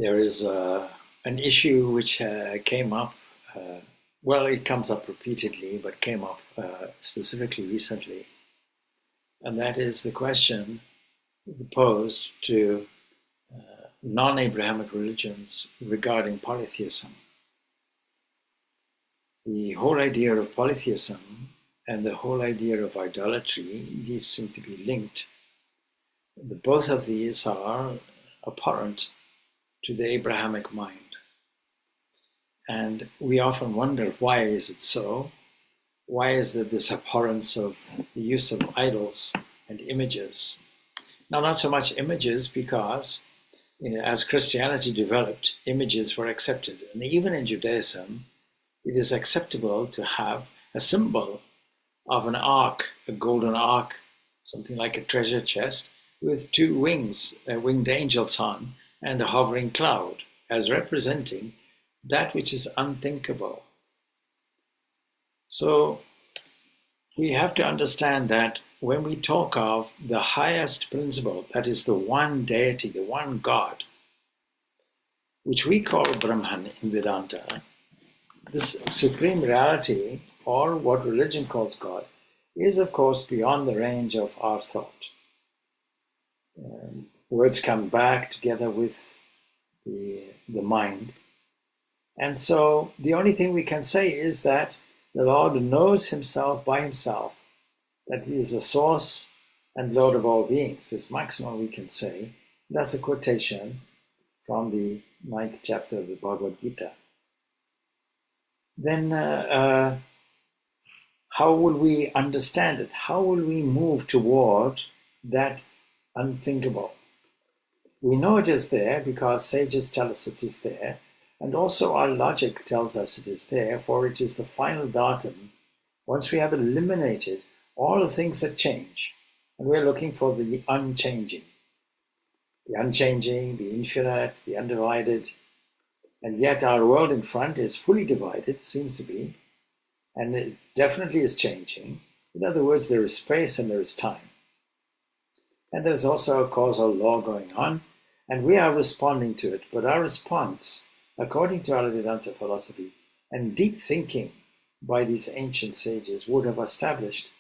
There is an issue which came up, well, it comes up repeatedly, but came up specifically recently, and that is the question posed to non-Abrahamic religions regarding polytheism. The whole idea of polytheism and the whole idea of idolatry, these seem to be linked. Both of these are abhorrent to the Abrahamic mind. And we often wonder, why is it so? Why is there this abhorrence of the use of idols and images? Now, not so much images, because as Christianity developed, images were accepted. And even in Judaism, it is acceptable to have a symbol of an ark, a golden ark, something like a treasure chest, with two wings, winged angels on, and a hovering cloud, as representing that which is unthinkable. So we have to understand that when we talk of the highest principle, that is the one deity, the one God, which we call Brahman in Vedanta, this supreme reality, or what religion calls God, is of course beyond the range of our thought. Words come back together with the mind. And so the only thing we can say is that the Lord knows himself by himself, that he is the source and Lord of all beings, is maximum we can say. That's a quotation from the 9th chapter of the Bhagavad Gita. Then how will we understand it? How will we move toward that unthinkable? We know it is there because sages tell us it is there, and also our logic tells us it is there, for it is the final datum. Once we have eliminated all the things that change, and we're looking for the unchanging, the infinite, the undivided, and yet our world in front is fully divided, seems to be, and it definitely is changing. In other words, there is space and there is time. And there's also a causal law going on, and we are responding to it. But our response, according to our Vedanta philosophy, and deep thinking by these ancient sages, would have established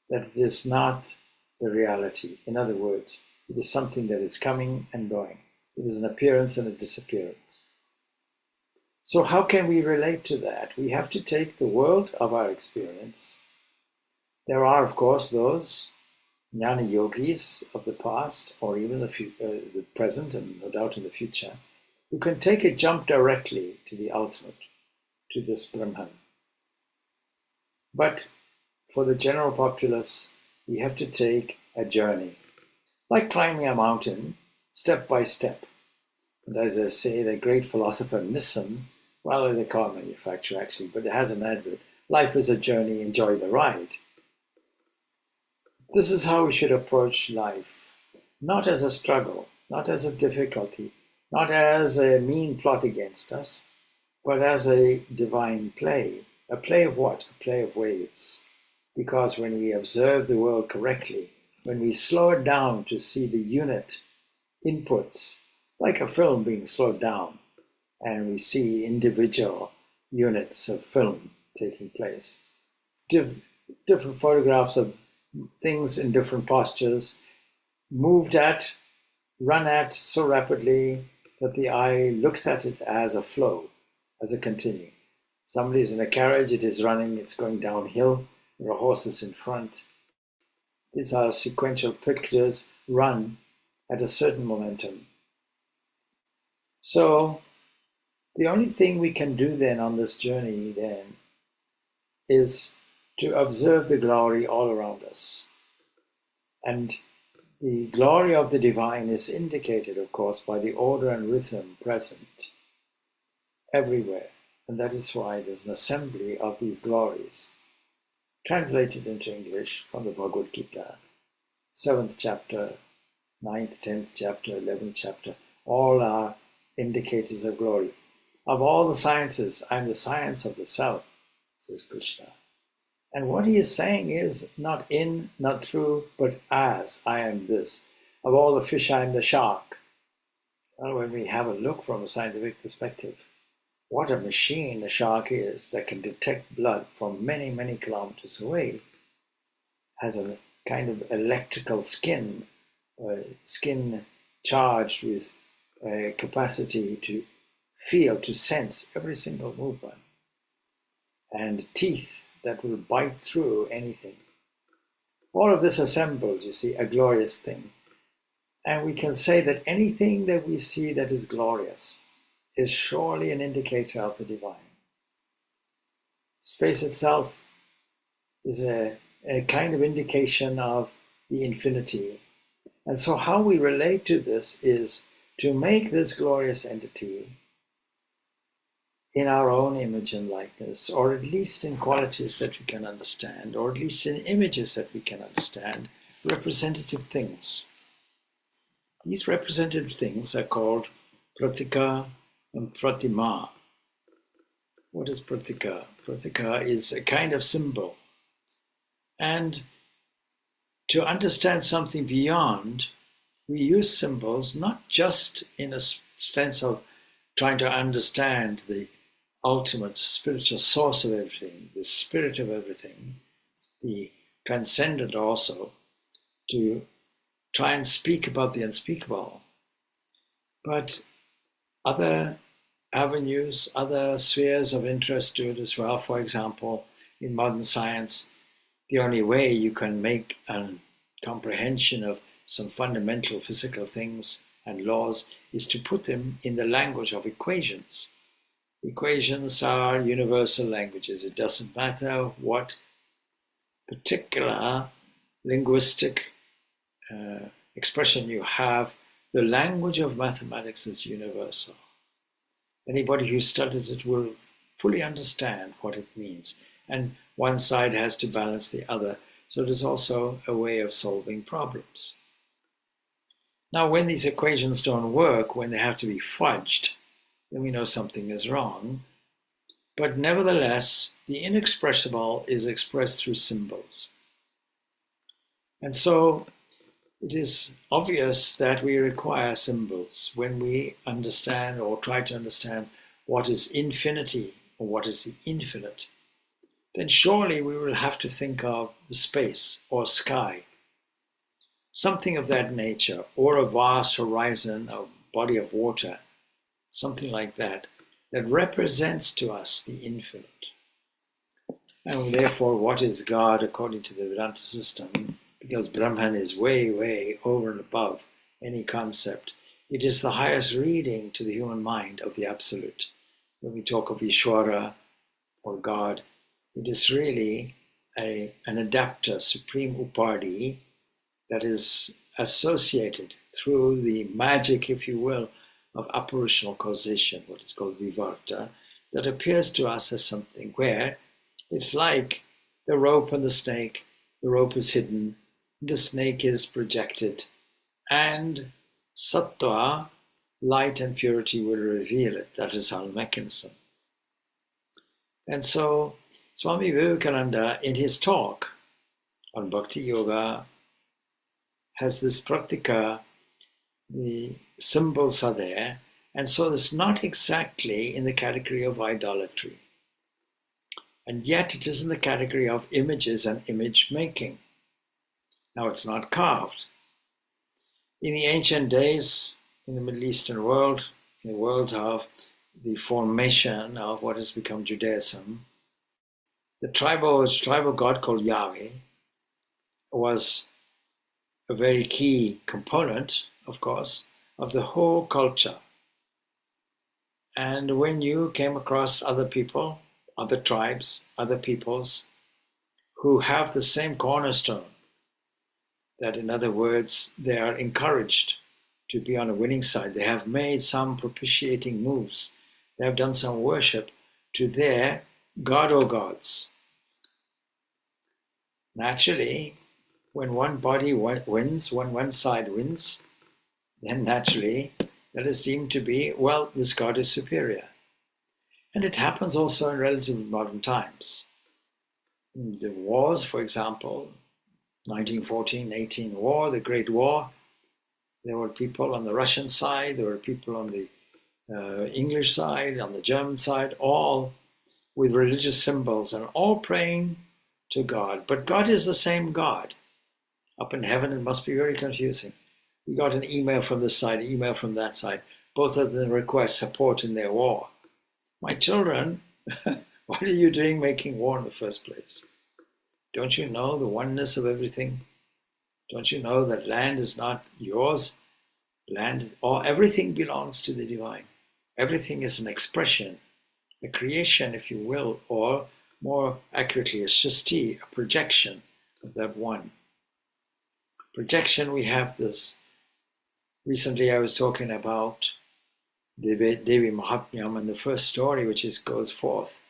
that it is not the reality. In other words, it is something that is coming and going. It is an appearance and a disappearance. So how can we relate to that? We have to take the world of our experience. There are, of course, those jnana yogis of the past, or even the present, and no doubt in the future, who can take a jump directly to the ultimate, to this Brahman. But for the general populace, we have to take a journey, like climbing a mountain, step by step. And as I say, the great philosopher Nissan, well, they car manufacturer actually, but it has an advert, life is a journey, enjoy the ride. This is how we should approach life, not as a struggle, not as a difficulty, not as a mean plot against us, but as a divine play. A play of what? A play of waves. Because when we observe the world correctly, when we slow it down to see the unit inputs, like a film being slowed down, and we see individual units of film taking place, different photographs of things in different postures, moved at, run at so rapidly that the eye looks at it as a flow, as a continuum. Somebody is in a carriage, it is running, it's going downhill, there are horses in front. These are sequential pictures run at a certain momentum. So the only thing we can do then on this journey then is to observe the glory all around us. And the glory of the divine is indicated, of course, by the order and rhythm present everywhere. And that is why there's an assembly of these glories, translated into English from the Bhagavad Gita, 7th chapter, 9th, 10th chapter, 11th chapter, all are indicators of glory. Of all the sciences, I am the science of the self, says Krishna. And what he is saying is not in, not through, but as I am this. Of all the fish, I am the shark. Well, when we have a look from a scientific perspective, what a machine a shark is that can detect blood from many, many kilometers away, has a kind of electrical skin, skin charged with a capacity to feel, to sense every single movement, and teeth that will bite through anything. All of this assembled, you see, a glorious thing. And we can say that anything that we see that is glorious is surely an indicator of the divine. Space itself is a kind of indication of the infinity. And so how we relate to this is to make this glorious entity in our own image and likeness, or at least in qualities that we can understand, or at least in images that we can understand, representative things. These representative things are called pratika and pratima. What is pratika? Pratika is a kind of symbol. And to understand something beyond, we use symbols not just in a sense of trying to understand the ultimate spiritual source of everything, the spirit of everything, the transcendent also, to try and speak about the unspeakable, but other avenues, other spheres of interest to it as well. For example, in modern science, the only way you can make a comprehension of some fundamental physical things and laws is to put them in the language of equations. Equations are universal languages. It doesn't matter what particular linguistic expression you have, the language of mathematics is universal. Anybody who studies it will fully understand what it means. And one side has to balance the other. So it is also a way of solving problems. Now, when these equations don't work, when they have to be fudged, then we know something is wrong. But nevertheless, the inexpressible is expressed through symbols. And so it is obvious that we require symbols when we understand or try to understand what is infinity or what is the infinite. Then surely we will have to think of the space or sky, something of that nature, or a vast horizon, a body of water, something like that, that represents to us the infinite. And therefore, what is God according to the Vedanta system? Because Brahman is way, way over and above any concept. It is the highest reading to the human mind of the Absolute. When we talk of Ishvara or God, it is really an adapter, supreme upadhi, that is associated through the magic, if you will, of apparitional causation, what is called vivarta, that appears to us as something where it's like the rope and the snake. The rope is hidden, the snake is projected, and sattva, light and purity, will reveal it. That is our mechanism. And so Swami Vivekananda, in his talk on Bhakti Yoga, has this praktika, the symbols are there, and so it's not exactly in the category of idolatry. And yet it is in the category of images and image making. Now it's not carved. In the ancient days, in the Middle Eastern world, in the world of the formation of what has become Judaism, the tribal god called Yahweh was a very key component, of course, of the whole culture. And when you came across other people, other tribes, other peoples who have the same cornerstone, that in other words, they are encouraged to be on a winning side. They have made some propitiating moves. They have done some worship to their god or gods. Naturally, when one body wins, when one side wins, then naturally that is deemed to be, well, this god is superior. And it happens also in relatively modern times. The wars, for example, 1914-18 war, the Great War, There were people on the Russian side, there were people on the English side, on the German side, all with religious symbols and all praying to God. But God is the same God. Up in heaven, it must be very confusing. We got an email from this side, email from that side. Both of them request support in their war. My children, what are you doing making war in the first place? Don't you know the oneness of everything? Don't you know that land is not yours? Land, or everything belongs to the divine. Everything is an expression, a creation, if you will, or more accurately, a shasti, a projection of that one. Projection, we have this. Recently I was talking about Devi Mahatmyam, and the first story which goes forth,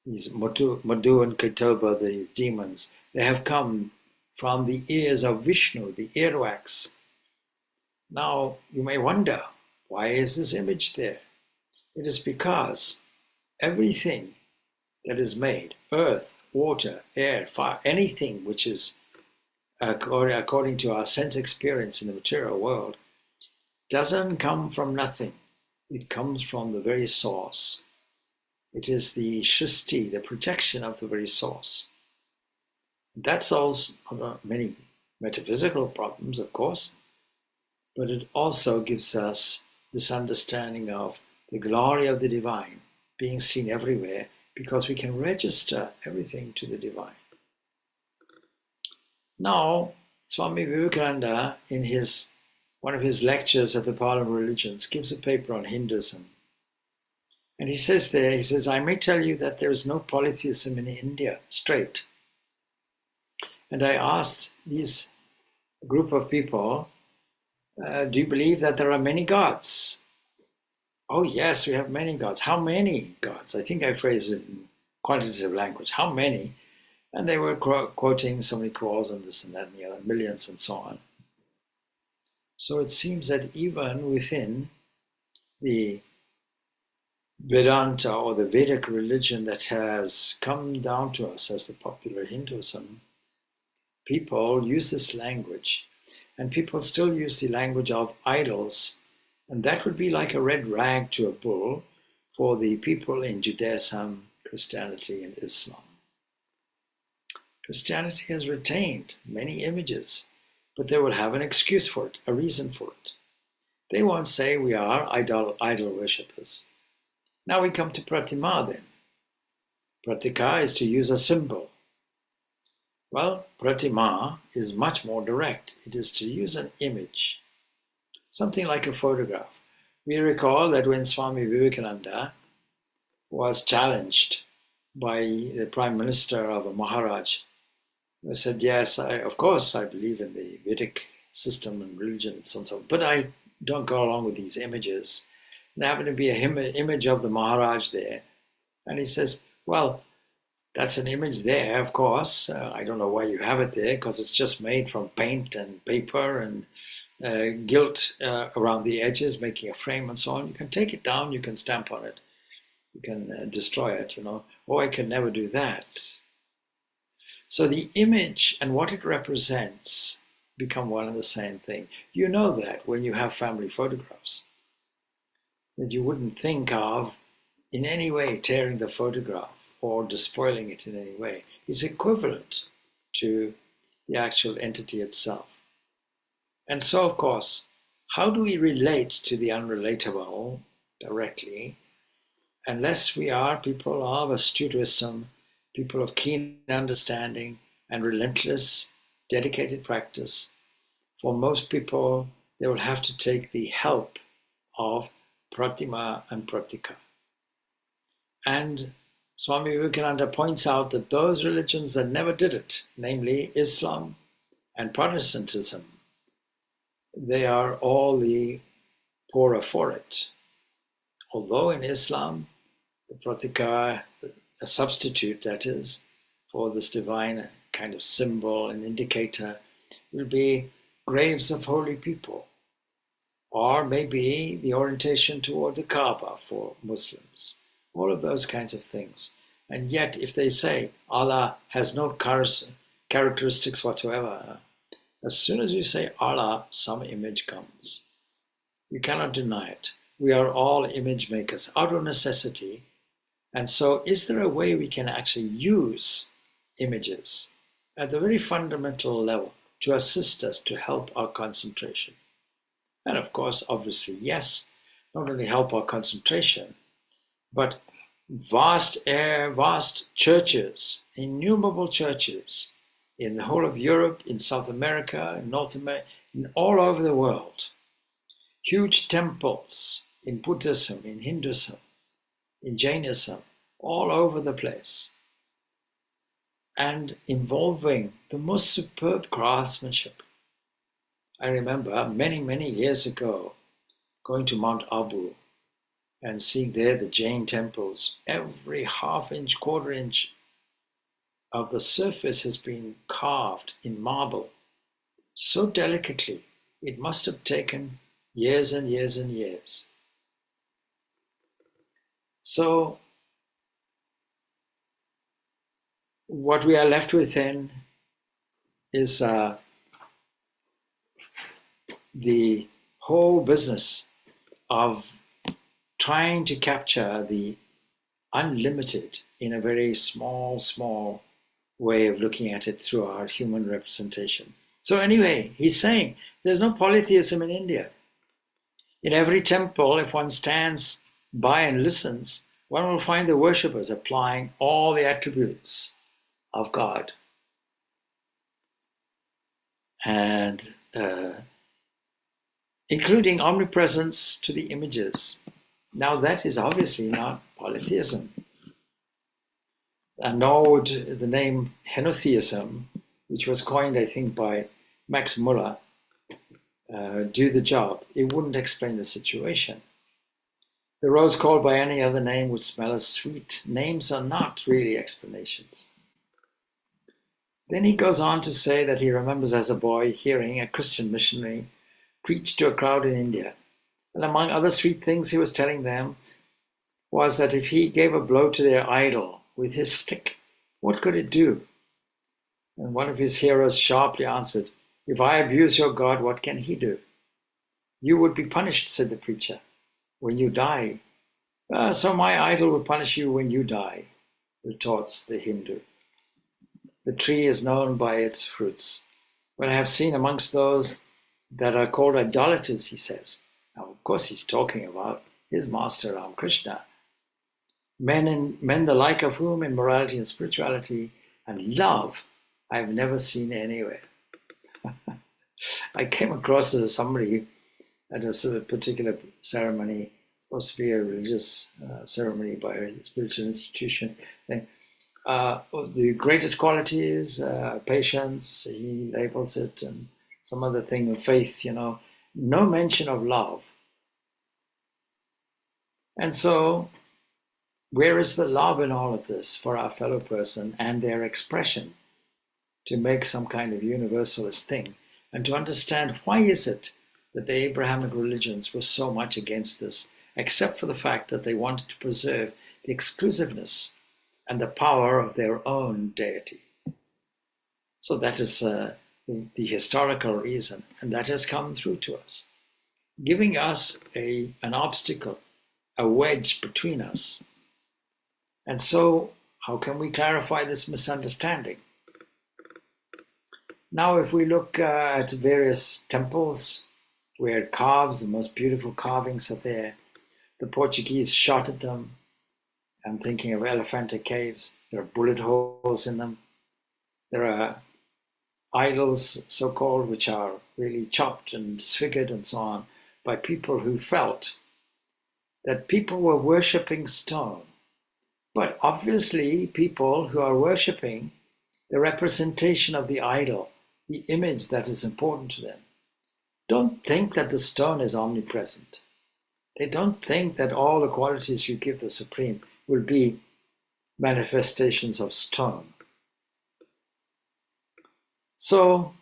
these Madhu and Kaitoba, the demons, they have come from the ears of Vishnu, the earwax. Now you may wonder, why is this image there? It is because everything that is made, earth, water, air, fire, anything which is according to our sense experience in the material world, doesn't come from nothing. It comes from the very source. It is the shristi, the projection of the very source. That solves many metaphysical problems, of course, but it also gives us this understanding of the glory of the divine being seen everywhere, because we can register everything to the divine. Now, Swami Vivekananda, in one of his lectures at the Parliament of Religions, gives a paper on Hinduism. And he says there, I may tell you that there is no polytheism in India, straight. And I asked these group of people, do you believe that there are many gods? Oh yes, we have many gods. How many gods? I think I phrased it in quantitative language. How many? And they were quoting so many crores and this and that and the other, millions and so on. So it seems that even within the Vedanta or the Vedic religion that has come down to us as the popular Hinduism, people use this language, and people still use the language of idols, and that would be like a red rag to a bull for the people in Judaism, Christianity, and Islam. Christianity has retained many images, but they will have an excuse for it, a reason for it. They won't say we are idol worshippers. Now we come to pratima then. Pratika is to use a symbol. Well, pratima is much more direct. It is to use an image, something like a photograph. We recall that when Swami Vivekananda was challenged by the Prime Minister of a Maharaj, I said, yes, of course I believe in the Vedic system and religion and so on, but I don't go along with these images. There happened to be an image of the Maharaj there. And he says, well, that's an image there, of course. I don't know why you have it there, because it's just made from paint and paper and gilt around the edges, making a frame and so on. You can take it down, you can stamp on it, you can destroy it, Oh, I can never do that. So the image and what it represents become one and the same thing. You know that when you have family photographs, that you wouldn't think of in any way tearing the photograph or despoiling it in any way. It's equivalent to the actual entity itself. And so, of course, how do we relate to the unrelatable directly unless we are people of astute wisdom, people of keen understanding and relentless, dedicated practice? For most people, they will have to take the help of pratima and pratika. And Swami Vivekananda points out that those religions that never did it, namely Islam and Protestantism, they are all the poorer for it. Although in Islam, the pratika, a substitute that is, for this divine kind of symbol and indicator, will be graves of holy people, or maybe the orientation toward the Kaaba for Muslims, all of those kinds of things. And yet, if they say Allah has no characteristics whatsoever, As soon as you say Allah, some image comes. You cannot deny it. We are all image makers out of necessity. And so, is there a way we can actually use images at the very fundamental level to assist us to help our concentration? And of course, obviously, yes, not only help our concentration, but vast churches, innumerable churches in the whole of Europe, in South America, in North America, all over the world. Huge temples in Buddhism, in Hinduism, in Jainism, all over the place, and involving the most superb craftsmanship. I remember many, many years ago going to Mount Abu and seeing there the Jain temples. Every half-inch, quarter-inch of the surface has been carved in marble so delicately, it must have taken years and years and years. So what we are left with then is the whole business of trying to capture the unlimited in a very small way of looking at it through our human representation. So anyway, he's saying there's no polytheism in India. In every temple, if one stands by and listens, one will find the worshippers applying all the attributes of God. And including omnipresence to the images. Now that is obviously not polytheism. And nor would the name henotheism, which was coined, I think, by Max Muller, do the job. It wouldn't explain the situation. The rose called by any other name would smell as sweet. Names are not really explanations. Then he goes on to say that he remembers as a boy hearing a Christian missionary preach to a crowd in India. And among other sweet things he was telling them was that if he gave a blow to their idol with his stick, what could it do? And one of his hearers sharply answered, "If I abuse your God, what can he do?" "You would be punished," said the preacher, "when you die." "So my idol will punish you when you die," retorts the Hindu. "The tree is known by its fruits. When I have seen amongst those that are called idolaters," he says. Now, of course, he's talking about his master, Ramakrishna. Men the like of whom in morality and spirituality and love I've never seen anywhere." I came across somebody at a particular ceremony, supposed to be a religious ceremony by a spiritual institution. The greatest quality is patience, he labels it, and some other thing of faith, no mention of love. And so, where is the love in all of this for our fellow person and their expression to make some kind of universalist thing? And to understand why is it that the Abrahamic religions were so much against this, except for the fact that they wanted to preserve the exclusiveness and the power of their own deity. So that is the historical reason, and that has come through to us, giving us an obstacle, a wedge between us. And so, how can we clarify this misunderstanding? Now, if we look at various temples where it carves, the most beautiful carvings are there, the Portuguese shot at them. I'm thinking of Elephanta caves. There are bullet holes in them. There are idols, so-called, which are really chopped and disfigured and so on, by people who felt that people were worshipping stone. But obviously, people who are worshipping the representation of the idol, the image that is important to them, don't think that the stone is omnipresent. They don't think that all the qualities you give the Supreme will be manifestations of stone. So,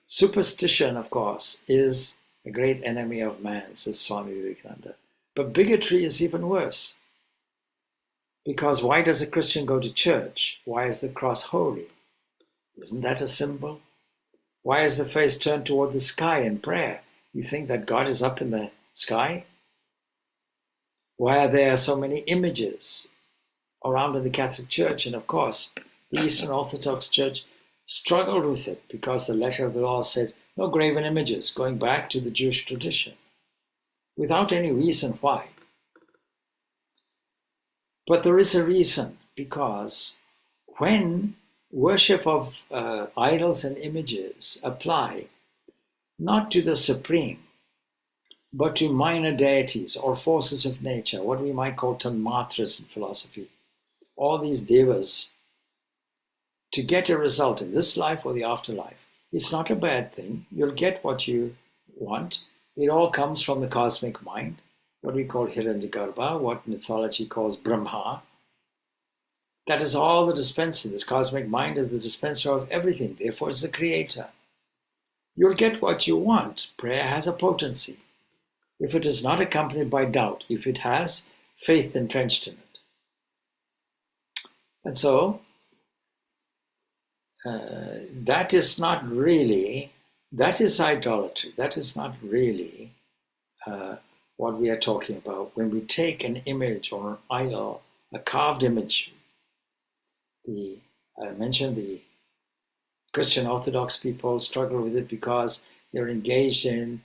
superstition, of course, is a great enemy of man, says Swami Vivekananda. But bigotry is even worse. Because why does a Christian go to church? Why is the cross holy? Isn't that a symbol? Why is the face turned toward the sky in prayer? You think that God is up in the sky? Why are there so many images around in the Catholic Church? And of course, the Eastern Orthodox Church struggled with it because the letter of the law said no graven images, going back to the Jewish tradition, without any reason why. But there is a reason, because when worship of idols and images apply not to the supreme, but to minor deities or forces of nature, what we might call tanmatras in philosophy, all these devas, to get a result in this life or the afterlife, it's not a bad thing. You'll get what you want. It all comes from the cosmic mind, what we call Hiranyagarbha, what mythology calls Brahma. That is all the dispenser. This cosmic mind is the dispenser of everything, therefore it's the creator. You'll get what you want. Prayer has a potency. If it is not accompanied by doubt, if it has faith entrenched in it. And so, that is idolatry. That is not really what we are talking about. When we take an image or an idol, a carved image, I mentioned the Christian Orthodox people struggle with it because they're engaged in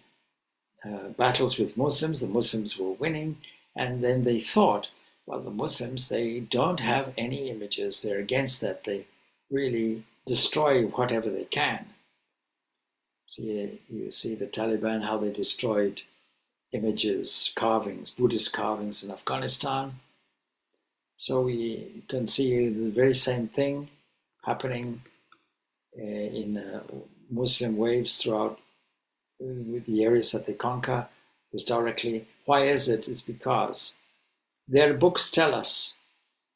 battles with Muslims. The Muslims were winning, and then they thought, well, the Muslims, they don't have any images. They're against that. They really destroy whatever they can. See, you see the Taliban, how they destroyed images, carvings, Buddhist carvings in Afghanistan. So we can see the very same thing happening in Muslim waves throughout with the areas that they conquer historically. Why is it? It's because their books tell us,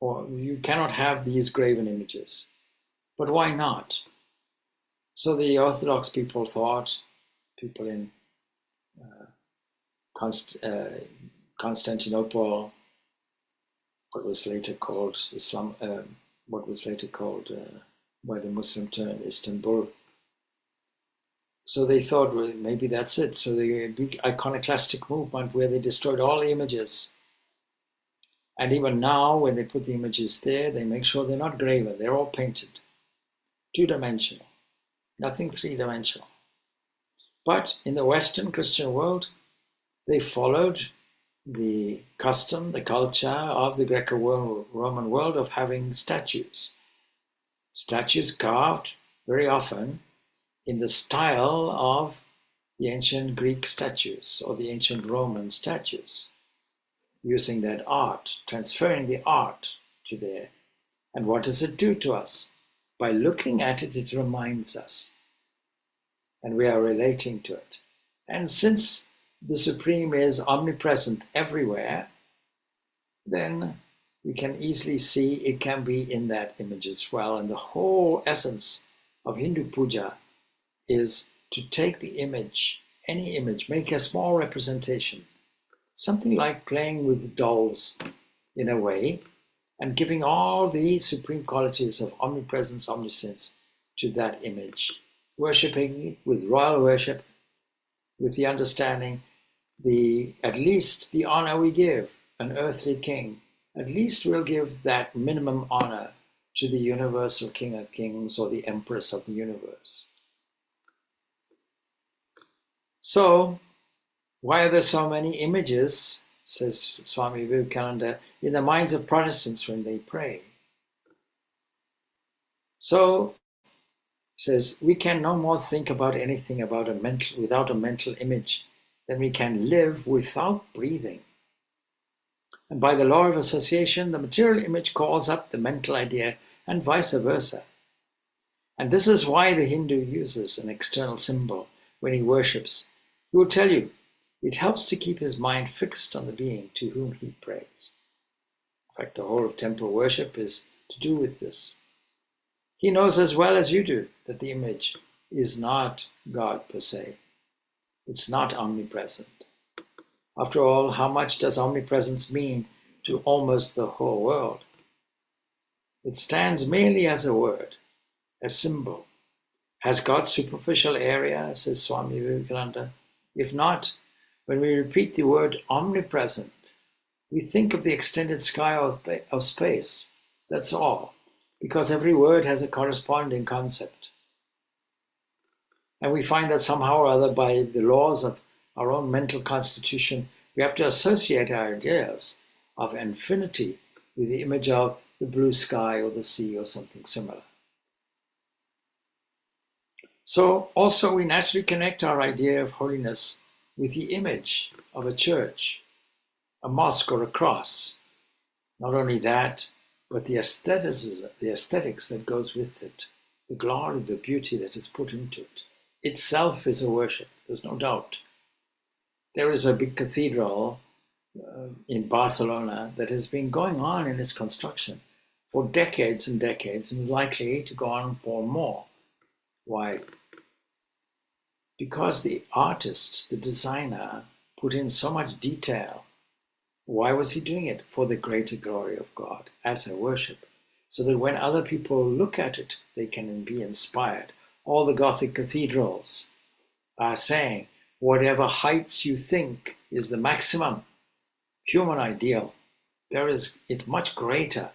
or you cannot have these graven images. But why not? So the Orthodox people thought, people in Constantinople, what was later called Islam, what was later called by the Muslim term Istanbul. So they thought, well, maybe that's it. So the big iconoclastic movement where they destroyed all the images. And even now, when they put the images there, they make sure they're not graven. They're all painted, two-dimensional, nothing three-dimensional. But in the Western Christian world, they followed the custom, the culture of the Greco-Roman world of having statues. Statues carved very often in the style of the ancient Greek statues or the ancient Roman statues, using that art, transferring the art to there. And what does it do to us? By looking at it, it reminds us, and we are relating to it. And since the Supreme is omnipresent everywhere, then we can easily see it can be in that image as well. And the whole essence of Hindu puja is to take the image, any image, make a small representation, something like playing with dolls in a way, and giving all the supreme qualities of omnipresence, omniscience to that image, worshipping with royal worship, with the understanding, at least the honor we give an earthly king, at least we'll give that minimum honor to the universal King of Kings or the Empress of the universe. So, why are there so many images, says Swami Vivekananda, in the minds of Protestants when they pray? So, he says, we can no more think about anything without a mental image than we can live without breathing. And by the law of association, the material image calls up the mental idea and vice versa. And this is why the Hindu uses an external symbol when he worships. He will tell you, it helps to keep his mind fixed on the being to whom he prays. In fact, the whole of temple worship is to do with this. He knows as well as you do that the image is not God per se. It's not omnipresent. After all, how much does omnipresence mean to almost the whole world? It stands merely as a word, a symbol. Has God superficial area, says Swami Vivekananda? If not, when we repeat the word omnipresent, we think of the extended sky of space. That's all, because every word has a corresponding concept. And we find that somehow or other, by the laws of our own mental constitution, we have to associate our ideas of infinity with the image of the blue sky or the sea or something similar. So also we naturally connect our idea of holiness with the image of a church, a mosque or a cross. Not only that, but the aesthetics that goes with it, the glory, the beauty that is put into it. Itself is a worship, there's no doubt. There is a big cathedral in Barcelona that has been going on in its construction for decades and decades and is likely to go on for more. Why? Because the artist, the designer, put in so much detail. Why was he doing it? For the greater glory of God, as a worship, so that when other people look at it, they can be inspired. All the Gothic cathedrals are saying, whatever heights you think is the maximum human ideal, it's much greater,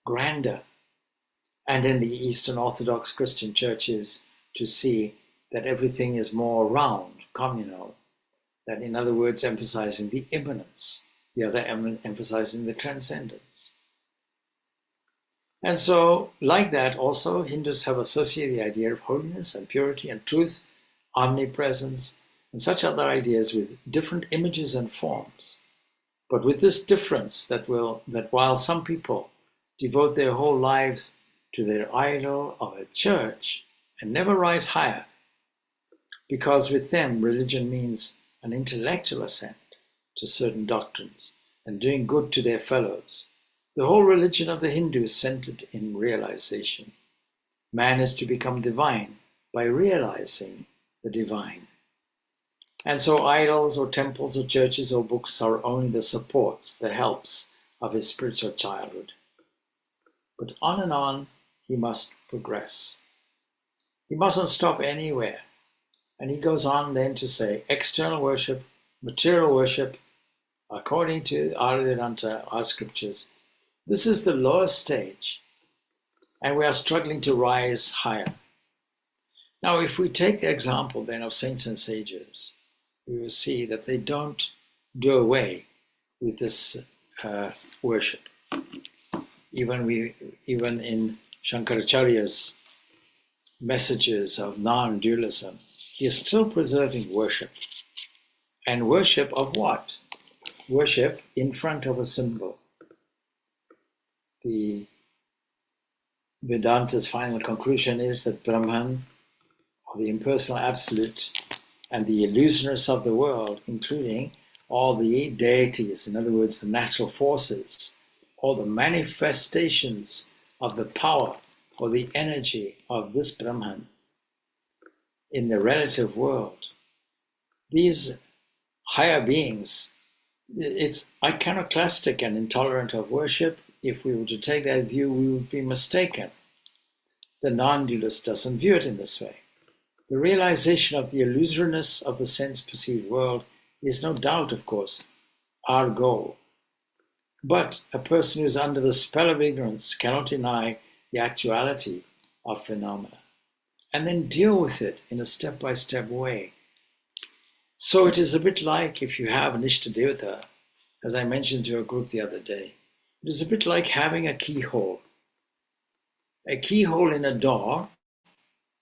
grander. And in the Eastern Orthodox Christian churches, to see that everything is more round, communal, that in other words, emphasizing the immanence, the other emphasizing the transcendence. And so, like that, also Hindus have associated the idea of holiness and purity and truth, omnipresence, and such other ideas with different images and forms. But with this difference that while some people devote their whole lives to their idol of a church and never rise higher, because with them religion means an intellectual assent to certain doctrines and doing good to their fellows. The whole religion of the Hindu is centered in realization. Man is to become divine by realizing the divine. And so idols or temples or churches or books are only the supports, the helps of his spiritual childhood. But on and on he must progress. He mustn't stop anywhere. And he goes on then to say, external worship, material worship, according to our Vedanta, our scriptures, this is the lowest stage, and we are struggling to rise higher. Now, if we take the example then of saints and sages, we will see that they don't do away with this worship. Even in Shankaracharya's messages of non-dualism, he is still preserving worship. And worship of what? Worship in front of a symbol. The Vedanta's final conclusion is that Brahman, or the impersonal absolute, and the illusioners of the world, including all the deities, in other words, the natural forces, all the manifestations of the power or the energy of this Brahman in the relative world, these higher beings, it's iconoclastic and intolerant of worship. If we were to take that view, we would be mistaken. The non-dualist doesn't view it in this way. The realization of the illusoriness of the sense-perceived world is no doubt, of course, our goal. But a person who is under the spell of ignorance cannot deny the actuality of phenomena and then deal with it in a step-by-step way. So it is a bit like if you have an Ishtadevata, as I mentioned to a group the other day, it is a bit like having a keyhole. A keyhole in a door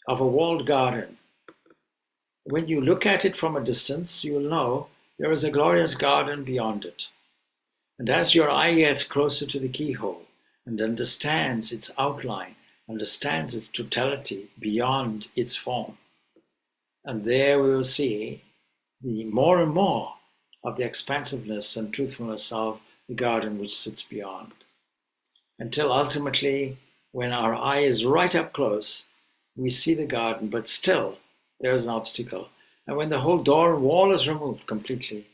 of a walled garden. When you look at it from a distance, you will know there is a glorious garden beyond it. And as your eye gets closer to the keyhole and understands its outline, understands its totality beyond its form, and there we will see the more and more of the expansiveness and truthfulness of the garden which sits beyond. Until ultimately, when our eye is right up close, we see the garden, but still there's an obstacle. And when the whole door and wall is removed completely,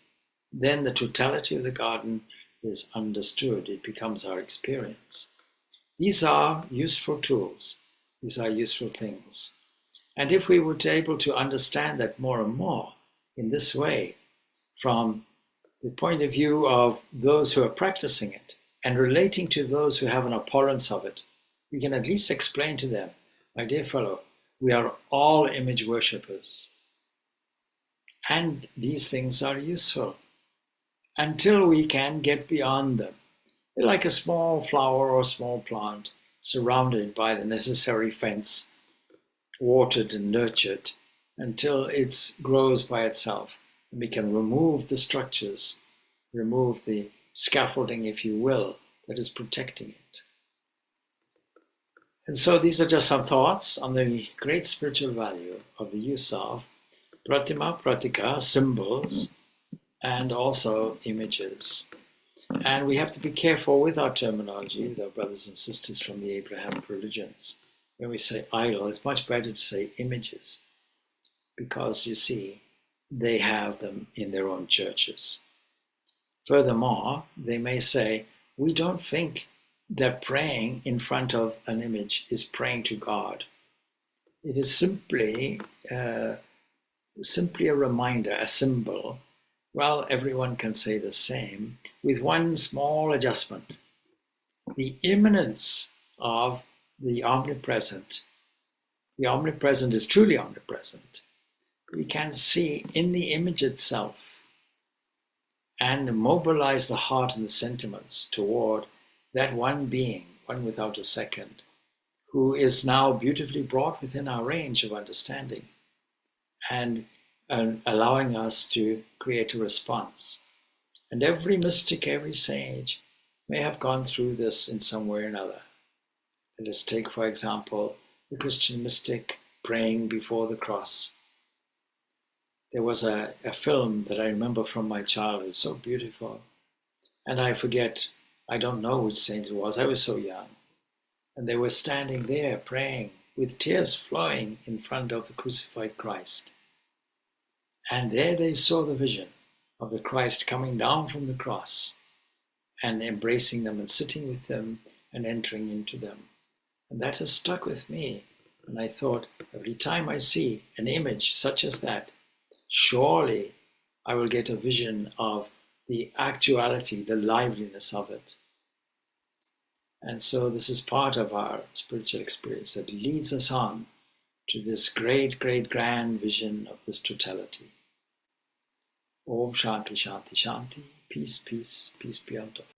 then the totality of the garden is understood. It becomes our experience. These are useful tools. These are useful things. And if we were able to understand that more and more in this way, from the point of view of those who are practicing it and relating to those who have an abhorrence of it, we can at least explain to them, my dear fellow, we are all image worshippers. And these things are useful until we can get beyond them. They're like a small flower or small plant surrounded by the necessary fence, watered and nurtured until it grows by itself. And we can remove the structures, remove the scaffolding, if you will, that is protecting it. And so these are just some thoughts on the great spiritual value of the use of pratima, pratika, symbols, and also images. And we have to be careful with our terminology, with our brothers and sisters from the Abrahamic religions. When we say idol, it's much better to say images, because you see, they have them in their own churches. Furthermore, they may say, we don't think that praying in front of an image is praying to God. It is simply a reminder, a symbol. Well, everyone can say the same, with one small adjustment. The immanence of the omnipresent is truly omnipresent. We can see in the image itself and mobilize the heart and the sentiments toward that one being, one without a second, who is now beautifully brought within our range of understanding and allowing us to create a response. And every mystic, every sage may have gone through this in some way or another. Let us take, for example, the Christian mystic praying before the cross. There was a film that I remember from my childhood, so beautiful. And I forget, I don't know which saint it was, I was so young. And they were standing there praying with tears flowing in front of the crucified Christ. And there they saw the vision of the Christ coming down from the cross and embracing them and sitting with them and entering into them. And that has stuck with me. And I thought, every time I see an image such as that, surely I will get a vision of the actuality, the liveliness of it. And so this is part of our spiritual experience that leads us on to this great, great, grand vision of this totality. Om Shanti, Shanti, Shanti. Peace, peace, peace be unto all.